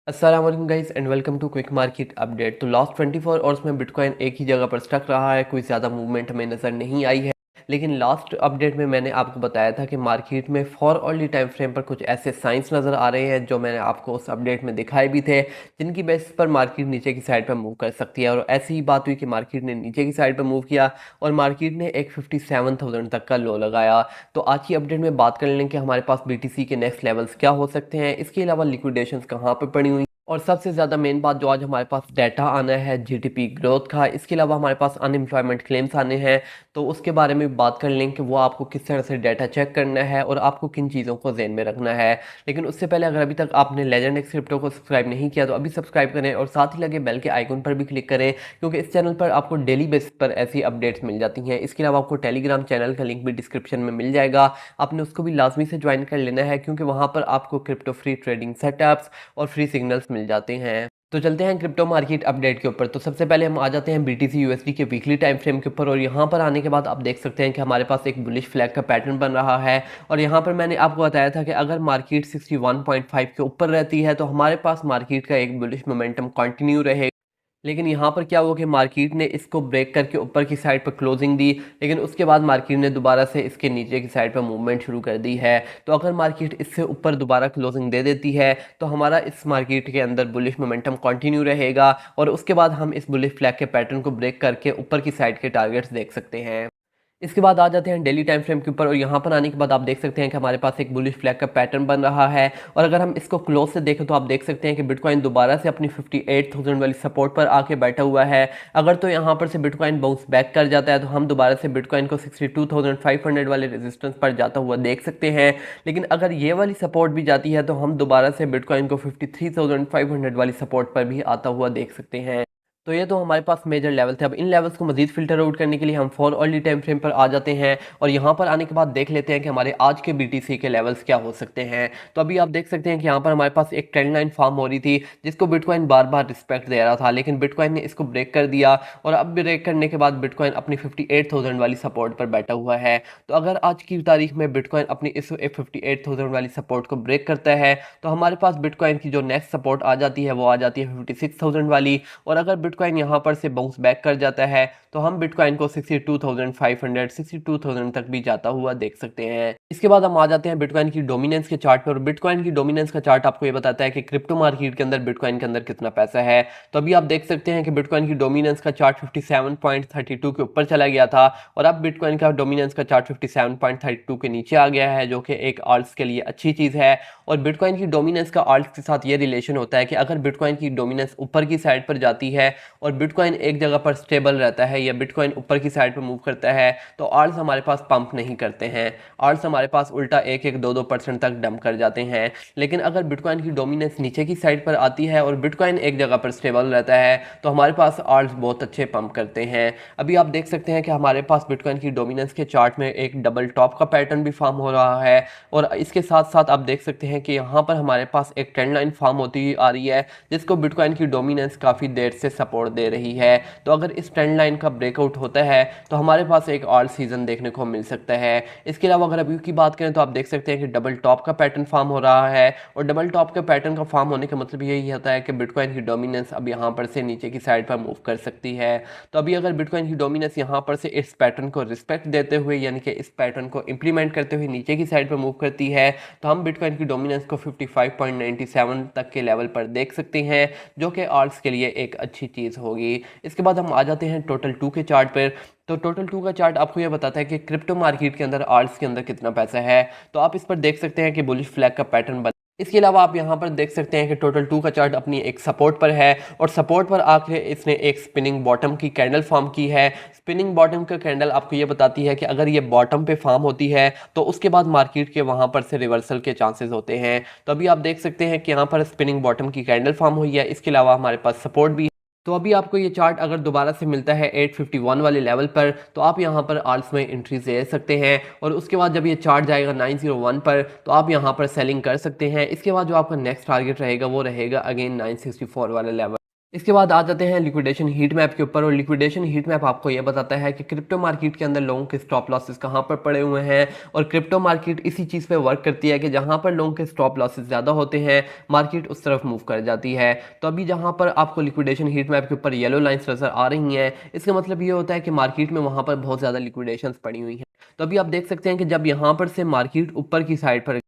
अस्सलाम वालेकुम guys and welcome to quick market update. तो लास्ट 24 आवर्स में बिटकॉइन एक ही जगह पर स्टक रहा है, कोई ज़्यादा मूवमेंट हमें नज़र नहीं आई है। लेकिन लास्ट अपडेट में मैंने आपको बताया था कि मार्केट में फॉर अर्ली टाइम फ्रेम पर कुछ ऐसे साइंस नज़र आ रहे हैं जो मैंने आपको उस अपडेट में दिखाए भी थे, जिनकी बेसिस पर मार्केट नीचे की साइड पर मूव कर सकती है। और ऐसी ही बात हुई कि मार्केट ने नीचे की साइड पर मूव किया और मार्केट ने एक 57,000 तक का लो लगाया। तो आज की अपडेट में बात कर लें कि हमारे पास बीटीसी के नेक्स्ट लेवल्स क्या हो सकते हैं, इसके अलावा लिक्विडेशंस कहाँ पर पड़ी हुई, और सबसे ज़्यादा मेन बात जो आज हमारे पास डाटा आना है जीडीपी ग्रोथ का, इसके अलावा हमारे पास अनएम्प्लॉयमेंट क्लेम्स आने हैं। तो उसके बारे में भी बात कर लें कि वो आपको किस तरह से डाटा चेक करना है और आपको किन चीज़ों को ध्यान में रखना है। लेकिन उससे पहले अगर अभी तक आपने लेजेंड एक्स क्रिप्टो को सब्सक्राइब नहीं किया तो अभी सब्सक्राइब करें और साथ ही लगे बेल के आइकन पर भी क्लिक करें, क्योंकि इस चैनल पर आपको डेली बेसिस पर ऐसी अपडेट्स मिल जाती हैं। इसके अलावा आपको टेलीग्राम चैनल का लिंक भी डिस्क्रिप्शन में मिल जाएगा, आपने उसको भी लाजमी से ज्वाइन कर लेना है, क्योंकि वहाँ पर आपको क्रिप्टो फ्री ट्रेडिंग सेटअप्स और फ्री सिग्नल्स मिल जाते हैं। तो चलते हैं क्रिप्टो मार्केट अपडेट के ऊपर। तो सबसे पहले हम आ जाते हैं बीटीसी यूएसडी के वीकली टाइम फ्रेम के ऊपर, और यहाँ पर आने के बाद आप देख सकते हैं कि हमारे पास एक बुलिश फ्लैग का पैटर्न बन रहा है। और यहाँ पर मैंने आपको बताया था कि अगर मार्केट 61.5 के ऊपर रहती है तो हमारे पास मार्केट का एक बुलिश मोमेंटम कंटिन्यू रहेगा। लेकिन यहाँ पर क्या हुआ कि मार्केट ने इसको ब्रेक करके ऊपर की साइड पर क्लोजिंग दी, लेकिन उसके बाद मार्केट ने दोबारा से इसके नीचे की साइड पर मूवमेंट शुरू कर दी है। तो अगर मार्केट इससे ऊपर दोबारा क्लोजिंग दे देती है तो हमारा इस मार्केट के अंदर बुलिश मोमेंटम कंटिन्यू रहेगा, और उसके बाद हम इस बुलिश फ्लैग के पैटर्न को ब्रेक करके ऊपर की साइड के टारगेट्स देख सकते हैं। इसके बाद आ जाते हैं डेली टाइम फ्रेम के ऊपर, और यहाँ पर आने के बाद आप देख सकते हैं कि हमारे पास एक बुलिश फ्लैग का पैटर्न बन रहा है। और अगर हम इसको क्लोज से देखें तो आप देख सकते हैं कि बिटकॉइन दोबारा से अपनी 58,000 वाली सपोर्ट पर आके बैठा हुआ है। अगर तो यहाँ पर से बिटकॉइन बाउंस बैक कर जाता है तो हम दोबारा से बिटकॉइन को 62,500 वाले रेजिस्टेंस पर जाता हुआ देख सकते हैं। लेकिन अगर ये वाली सपोर्ट भी जाती है तो हम दोबारा से बिटकॉइन को 53,500 वाली सपोर्ट पर भी आता हुआ देख सकते हैं। तो ये तो हमारे पास मेजर लेवल थे। अब इन लेवल्स को मजीद फिल्टर आउट करने के लिए हम फॉर अर्ली टाइम फ्रेम पर आ जाते हैं, और यहाँ पर आने के बाद देख लेते हैं कि हमारे आज के बीटीसी के लेवल्स क्या हो सकते हैं। तो अभी आप देख सकते हैं कि यहाँ पर हमारे पास एक ट्रेंड लाइन फॉर्म हो रही थी, जिसको बिटकॉइन बार बार रिस्पेक्ट दे रहा था, लेकिन बिटकॉइन ने इसको ब्रेक कर दिया। और अब ब्रेक करने के बाद बिटकॉइन अपनी 58,000 वाली सपोर्ट पर बैठा हुआ है। तो अगर आज की तारीख में बिटकॉइन अपनी इस 58,000 वाली सपोर्ट को ब्रेक करता है तो हमारे पास बिटकॉइन की जो नेक्स्ट सपोर्ट आ जाती है वो आ जाती है 56,000 वाली। और अगर बिटकॉइन यहाँ पर से बाउंस बैक कर जाता है तो हम बिटकॉइन को 62,500 62,000 तक भी जाता हुआ देख सकते हैं। इसके बाद हम आ जाते हैं बिटकॉइन की डोमिनेंस के चार्ट पर, और बिटकॉइन की डोमिनेंस का चार्ट आपको ये बताता है कि क्रिप्टो मार्केट के अंदर बिटकॉइन के अंदर कितना पैसा है। तो अभी आप देख सकते हैं कि बिटकॉइन की डोमिनेंस का चार्ट 57.32 के ऊपर चला गया था, और अब बिटकॉइन का डोमिनेंस का चार्ट 57.32 के नीचे आ गया है, जो कि एक आल्ट्स के लिए अच्छी चीज़ है। और बिटकॉइन की डोमिनेंस का आल्ट्स के साथ ये रिलेशन होता है कि अगर बिटकॉइन की डोमिनेंस ऊपर की साइड पर जाती है और बिटकॉइन एक जगह पर स्टेबल रहता है या बिटकॉइन ऊपर की साइड पर मूव करता है तो आल्ट्स हमारे पास पंप नहीं करते हैं। आल्ट्स हमारे पास उल्टा 1-1 2-2% तक डंप कर जाते हैं। लेकिन अगर बिटकॉइन की डोमिनेंस नीचे की साइड पर आती है और बिटकॉइन एक जगह पर स्टेबल रहता है तो हमारे पास आल्ट्स बहुत अच्छे पंप करते हैं। अभी आप देख सकते हैं कि हमारे पास बिटकॉइन की डोमिनेंस के चार्ट में एक डबल टॉप का पैटर्न भी फॉर्म हो रहा है, और इसके साथ साथ आप देख सकते हैं कि यहाँ पर हमारे पास एक ट्रेंड लाइन फॉर्म होती हुई आ रही है, जिसको बिटकॉइन की डोमिनेंस काफ़ी देर से सपोर्ट दे रही है। तो अगर इस ट्रेंड लाइन का ब्रेकआउट होता है तो हमारे पास एक ऑल सीजन देखने को मिल सकता है। इसके अलावा अगर अभी की बात करें तो आप देख सकते हैं कि डबल टॉप का पैटर्न फॉर्म हो रहा है, और डबल टॉप के पैटर्न का फॉर्म होने का मतलब यही होता है कि बिटकॉइन की डोमिनेंस अब यहाँ पर से नीचे की साइड पर मूव कर सकती है। तो अभी अगर बिटकॉइन की डोमिनेंस यहाँ पर से इस पैटर्न को रिस्पेक्ट देते हुए, यानी कि इस पैटर्न को इंप्लीमेंट करते हुए नीचे की साइड पर मूव करती है तो हम बिटकॉइन की डोमिनेंस को 55.97 तक के लेवल पर देख सकते हैं, जो कि आल्ट्स के लिए एक अच्छी चीज़ होगी। इसके बाद हम आ जाते हैं टोटल 2 के चार्ट पर। तो टोटल 2 का चार्ट आपको ये बताता है कि क्रिप्टो मार्केट के अंदर आल्ट्स के अंदर कितना पैसा है। तो आप इस पर देख सकते हैं कि बुलिश फ्लैग का पैटर्न बना। इसके अलावा आप यहाँ पर देख सकते हैं कि टोटल 2 का चार्ट अपनी एक सपोर्ट पर है, और सपोर्ट पर आकर इसने एक स्पिनिंग बॉटम की कैंडल फॉर्म की है। स्पिनिंग बॉटम का कैंडल आपको ये बताती है कि अगर ये बॉटम पे फॉर्म होती है तो उसके बाद मार्केट के वहाँ पर से रिवर्सल के चांसेस होते हैं। तो अभी आप देख सकते हैं कि यहाँ पर स्पिनिंग बॉटम की कैंडल फॉर्म हुई है। इसके अलावा हमारे पास सपोर्ट भी। तो अभी आपको ये चार्ट अगर दोबारा से मिलता है 851 वाले लेवल पर तो आप यहाँ पर आल्ट्स में एंट्री ले सकते हैं, और उसके बाद जब ये चार्ट जाएगा 901 पर तो आप यहाँ पर सेलिंग कर सकते हैं। इसके बाद जो आपका नेक्स्ट टारगेट रहेगा वो रहेगा अगेन 964 वाला लेवल। इसके बाद आ जाते हैं लिक्विडेशन हीट मैप के ऊपर, और लिक्विडेशन हीट मैप आपको ये बताता है कि क्रिप्टो मार्केट के अंदर लोगों के स्टॉप लॉसेस कहाँ पर पड़े हुए हैं। और क्रिप्टो मार्केट इसी चीज़ पे वर्क करती है कि जहाँ पर लोगों के स्टॉप लॉसेस ज़्यादा होते हैं, मार्केट उस तरफ मूव कर जाती है। तो अभी जहाँ पर आपको लिक्विडेशन हीट मैप के ऊपर येलो लाइंस नज़र आ रही हैं, इसका मतलब ये होता है कि मार्केट में वहाँ पर बहुत ज़्यादा लिक्विडेशंस पड़ी हुई हैं। तो अभी आप देख सकते हैं कि जब यहाँ पर से मार्केट ऊपर की साइड पर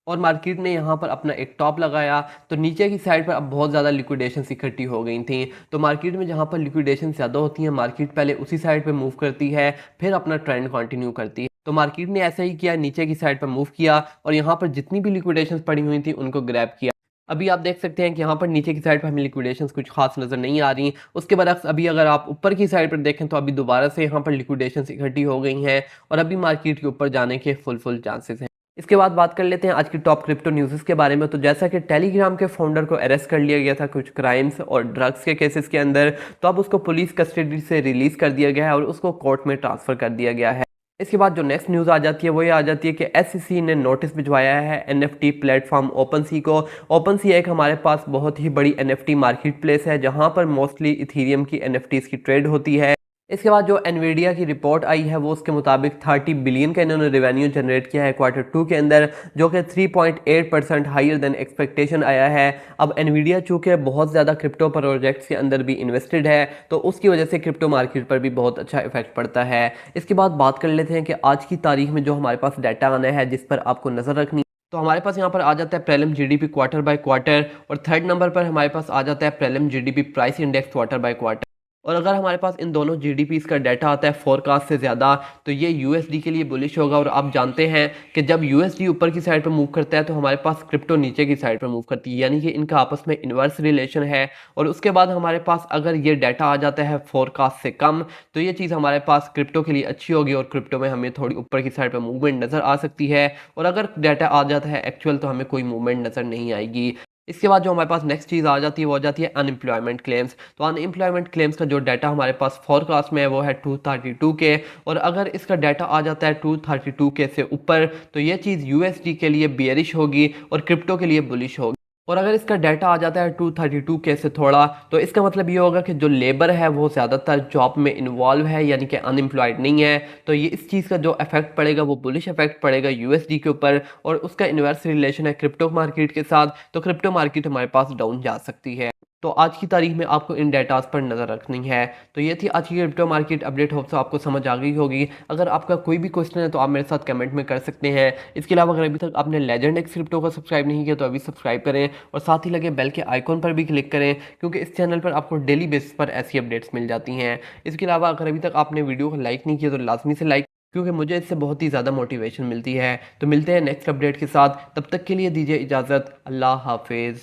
और मार्केट ने यहाँ पर अपना एक टॉप लगाया, तो नीचे की साइड पर अब बहुत ज़्यादा लिक्विडेशंस इकट्ठी हो गई थी। तो मार्केट में जहाँ पर लिक्विडेशन ज़्यादा होती है, मार्केट पहले उसी साइड पे मूव करती है, फिर अपना ट्रेंड कंटिन्यू करती है। तो मार्केट ने ऐसा ही किया, नीचे की साइड पर मूव किया और यहाँ पर जितनी भी लिक्विडेशंस पड़ी हुई थी उनको ग्रैब किया। अभी आप देख सकते हैं कि यहाँ पर नीचे की साइड पर हमें लिक्विडेशंस कुछ खास नज़र नहीं आ रही। उसके बरक्स अभी अगर आप ऊपर की साइड पर देखें तो अभी दोबारा से यहाँ पर लिक्विडेशंस इकट्ठी हो गई हैं और अभी मार्केट के ऊपर जाने के फुल चांसेस हैं। इसके बाद बात कर लेते हैं आज की टॉप क्रिप्टो न्यूज़ के बारे में। तो जैसा कि टेलीग्राम के फाउंडर को अरेस्ट कर लिया गया था कुछ क्राइम्स और ड्रग्स के केसेस के अंदर, तो अब उसको पुलिस कस्टडी से रिलीज़ कर दिया गया है और उसको कोर्ट में ट्रांसफ़र कर दिया गया है। इसके बाद जो नेक्स्ट न्यूज़ आ जाती है वो ये आ जाती है कि एसईसी ने नोटिस भिजवाया है एनएफटी प्लेटफॉर्म ओपनसी को। ओपनसी एक हमारे पास बहुत ही बड़ी एनएफटी मार्केट प्लेस है जहां पर मोस्टली इथीरियम की एनएफटीज़ की ट्रेड होती है। इसके बाद जो एनवीडिया की रिपोर्ट आई है वो उसके मुताबिक 30 बिलियन का इन्होंने रेवेन्यू जनरेट किया है क्वार्टर 2 के अंदर, जो कि 3.8% हायर देन एक्सपेक्टेशन आया है। अब एनवीडिया चूँकि बहुत ज़्यादा क्रिप्टो प्रोजेक्ट्स के अंदर भी इन्वेस्टेड है, तो उसकी वजह से क्रिप्टो मार्केट पर भी बहुत अच्छा इफेक्ट पड़ता है। इसके बाद बात कर लेते हैं कि आज की तारीख में जो हमारे पास डाटा आना है जिस पर आपको नज़र रखनी, तो हमारे पास यहाँ पर आ जाता है prelim GDP quarter by quarter, और थर्ड नंबर पर हमारे पास आ जाता है prelim GDP price index quarter by quarter. और अगर हमारे पास इन दोनों जीडीपीज़ का डाटा आता है फोरकास्ट से ज़्यादा, तो ये यूएसडी के लिए बुलिश होगा। और आप जानते हैं कि जब यूएसडी ऊपर की साइड पर मूव करता है तो हमारे पास क्रिप्टो नीचे की साइड पर मूव करती है, यानी कि इनका आपस में इन्वर्स रिलेशन है। और उसके बाद हमारे पास अगर ये डाटा आ जाता है फोरकास्ट से कम, तो ये चीज़ हमारे पास क्रिप्टो के लिए अच्छी होगी और क्रिप्टो में हमें थोड़ी ऊपर की साइड पर मूवमेंट नज़र आ सकती है। और अगर डाटा आ जाता है एक्चुअल, तो हमें कोई मूवमेंट नज़र नहीं आएगी। इसके बाद जो हमारे पास नेक्स्ट चीज़ आ जाती है वो आ जाती है अनएम्प्लॉयमेंट क्लेम्स। तो अनएम्प्लॉयमेंट क्लेम्स का जो डाटा हमारे पास फोरकास्ट में है वो है 232 के, और अगर इसका डाटा आ जाता है 232 के से ऊपर, तो ये चीज़ यूएसडी के लिए बेयरिश होगी और क्रिप्टो के लिए बुलिश होगी। और अगर इसका डाटा आ जाता है 232 के से थोड़ा, तो इसका मतलब ये होगा कि जो लेबर है वो ज़्यादातर जॉब में इन्वॉल्व है, यानी कि अनएम्प्लॉयड नहीं है। तो ये इस चीज़ का जो इफेक्ट पड़ेगा वो बुलिश इफेक्ट पड़ेगा यूएसडी के ऊपर, और उसका इन्वर्स रिलेशन है क्रिप्टो मार्केट के साथ। तो क्रिप्टो मार्केट हमारे पास डाउन जा सकती है। तो आज की तारीख में आपको इन डेटास पर नज़र रखनी है। तो ये थी आज की crypto market update, hope so आपको समझ आ गई होगी। अगर आपका कोई भी क्वेश्चन है तो आप मेरे साथ कमेंट में कर सकते हैं। इसके अलावा अगर अभी तक आपने लेजेंड एक्स क्रिप्टो को सब्सक्राइब नहीं किया तो अभी सब्सक्राइब करें, और साथ ही लगे बेल के आइकॉन पर भी क्लिक करें, क्योंकि इस चैनल पर आपको डेली बेसिस पर ऐसी अपडेट्स मिल जाती हैं। इसके अलावा अगर अभी तक आपने वीडियो को लाइक नहीं किया तो लाजमी से लाइक, क्योंकि मुझे इससे बहुत ही ज़्यादा मोटिवेशन मिलती है। तो मिलते हैं नेक्स्ट अपडेट के साथ, तब तक के लिए दीजिए इजाज़त। अल्लाह हाफिज़।